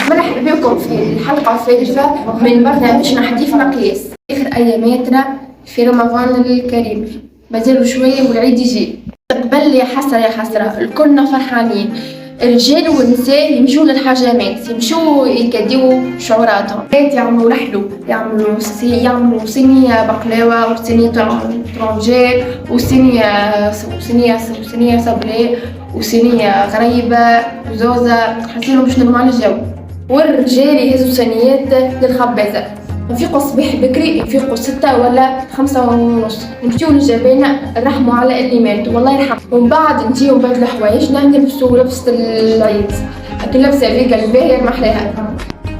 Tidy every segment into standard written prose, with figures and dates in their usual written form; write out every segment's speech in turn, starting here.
مرحبا بكم في الحلقة الثالثة من برنامجنا حديث مقياس. آخر أياماتنا في رمضان الكريم، مازالوا شوية والعيد يجي. قبل يا حسرة الكلنا فرحانين، الرجال والنساء يمشوا للحاجامات، يمشوا يكديوا شعوراتهم، يعملوا لحلو، يعملوا صينية بقلاوة وصينية طرنجات وصينية صبلي وصينية غريبة وزوزة، حاسينهم مش نورمال الجو. والرجال يهزوا صينيات للخبازة. نفيقوا الصباح بكري، نفيقوا 6 ولا 5:30، نمشيو للجبانة نرحموا على اللي ماتوا والله يرحم، ومن بعد نجيو نبدلوا حوايجنا نلبسوا لبسة العيد، هاكا لبسة فيكا الباهية محلاها،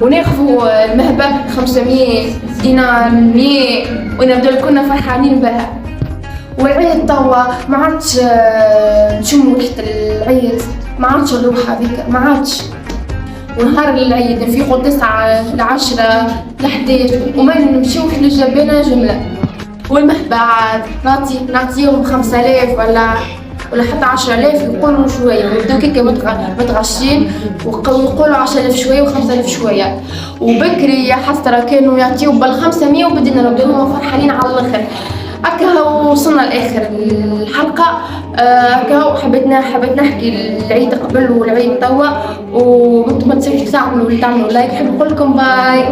وناخذوا المهبة 500 دينار 100 ونبداو كلنا فرحانين بها. والعيد توا ما عادش نشموا ريحة العيد، ما عادش الروح هذيك، ما عادش. ونهار العيد نفيقوا 9 ل10 ل11 وما نمشيوش للجبانة جملة. والمهبة نعطيهم 5000 ولا حتى 10000، يقولوا شوية ويبداو كيكا متغشين ويقولوا 10000 شوية و5000 شوية. وبكري يا حسرة كانوا يعطيو بال500 وبدينا نبداو هما فرحانين على الاخر. هكا وصلنا لاخر الحلقه. هكا حبيت نحكي العيد قبل والعيد توا، وانتم ما تنسوش تعملوا لايك. نحب نقول لكم باي.